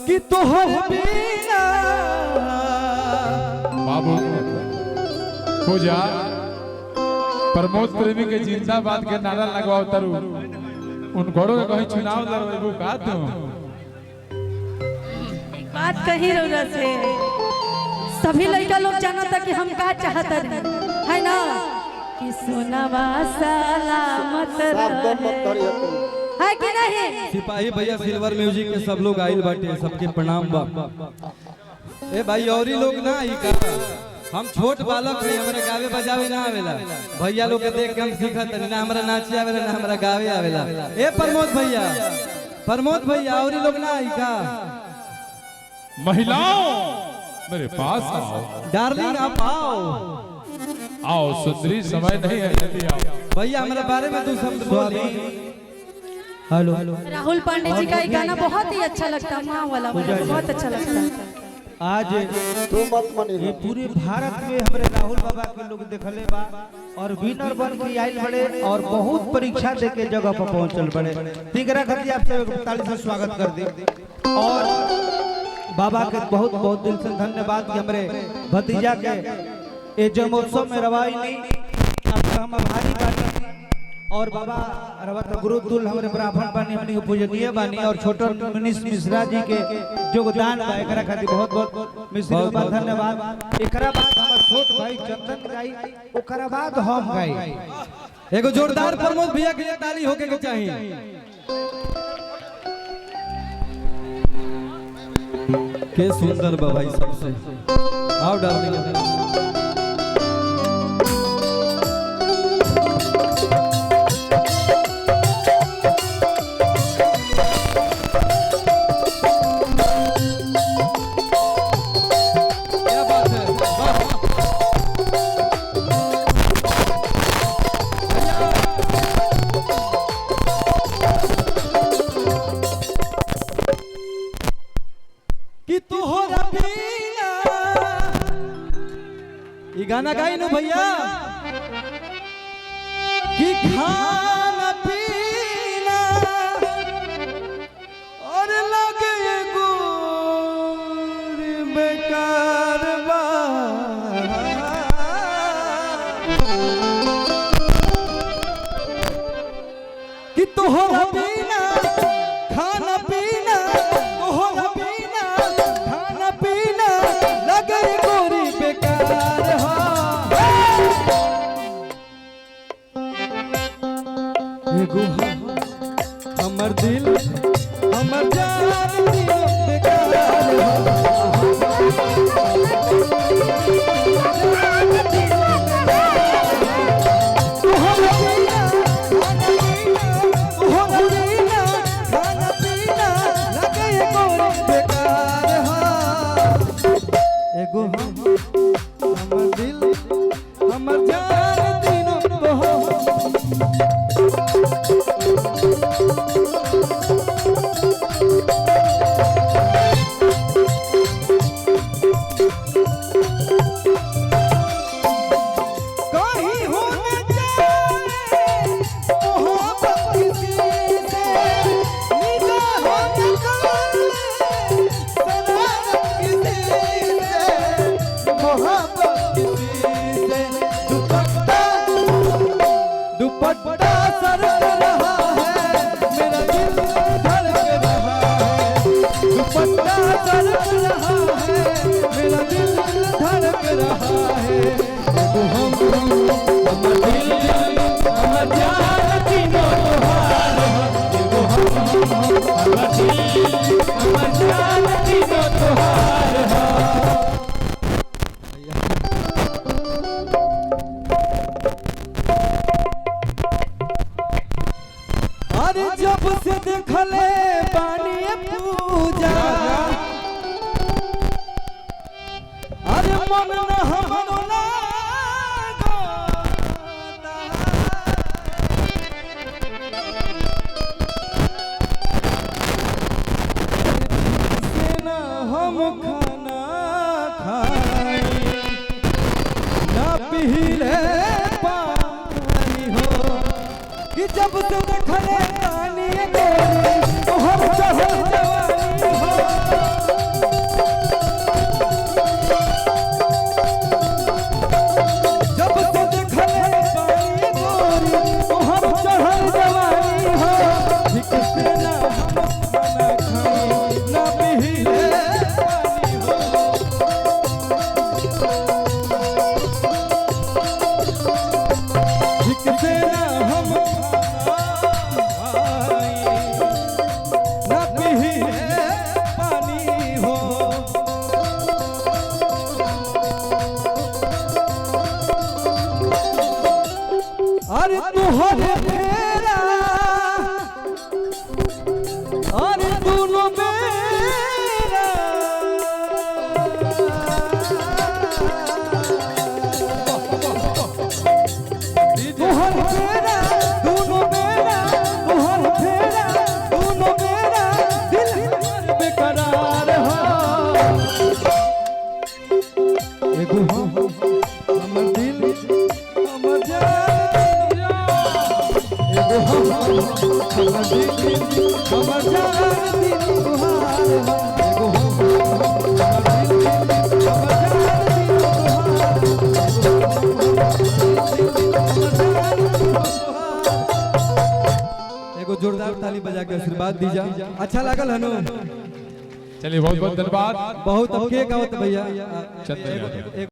कि तोहर बिना बाबू पूजा प्रमोद प्रेमी के जिंदाबाद के नारा लगवाओ तरु उन घोड़ों के कहीं चुनाव लड़वाबू का तुम बात कही रौरा से सभी लड़का लोग जानता कि हम का चाहत है ना कि सोनावा सलामत रहे है कि नहीं। सिपाही भैया सिल्वर म्यूजिक के सब लोग आइल बाटे सबके प्रणाम बा। ए भाई औरी लोग ना आई का हम छोट बालक है हमरा गावे बजावे ना आवेला भैया लोग के देख के हम सीखत ना हमरा नाचे आवेला ना हमरा गावे आवेला। ए प्रमोद भैया औरी लोग ना आई का महिलाओं मेरे पास आओ डार्लिंग आप आओ सुंदरी समय नहीं है जल्दी आओ भैया हमारे बारे में दो शब्द बोली। हेलो राहुल पांडे जी का ये गाना बहुत ही अच्छा लगता है माँ वाला मुझे बहुत अच्छा लगता है। आज ये पूरे भारत में हमारे राहुल बाबा के लोग देखले बा और विनर बन के आइल बड़े और बहुत परीक्षा दे के जगह पर पहुंचल बड़े तिगरा खती आपसे ताली से स्वागत कर दी और बाबा के बहुत बहुत दिल से धन्यवाद कि हमारे भतीजा के ये जन्मोत्सव में रवाई नहीं आपका हम आभारी बानी और बाबा रवत गुरुकुल हमारे ब्राह्मण बानी हमनी के पूजनीय बानी और छोटन मनीष मिश्रा जी के योगदान बा एकरा खातिर बहुत बहुत मिश्रा के बाद धन्यवाद। एकरा बाद हमर छोट भाई चंदन गाई ओकरा बाद हम गाई एगो जोरदार प्रमोद भैया के लिए ताली होके के चाहिए। के सुंदर बा भाई सबसे आओ डार्लिंग गाना गाई नु भैया कि खाना पीना और लगे गोर बेकार बा कि तोहरा बिना खाना पीना तोहरा बिना खाना पीना लगे गोरी बेकार हमर दिल हमर जान बेकार एगो हमर दिल हमर जान तीनों दुपट्टा सर रहा है मेरा दिल धड़क रहा है दुपट्टा सर रहा है मेरा दिल धड़क रहा है हमर दिल हमर जान तीनों तोहार एगो हमर दिल हमर जान तीनों तोहार अरे जब से देखले बानी पूजा अरे मन न हमरो लागो एगो हम हमर दिल हमर जान दिन तुहार हो एगो हम हमर दिल हमर जान दिन तुहार। एगो जोरदार ताली बजा के आशीर्वाद दीजा। अच्छा लागल हनु? चलिए बहुत बहुत धन्यवाद। बहुत अब के गावत भैया चंदन यादव।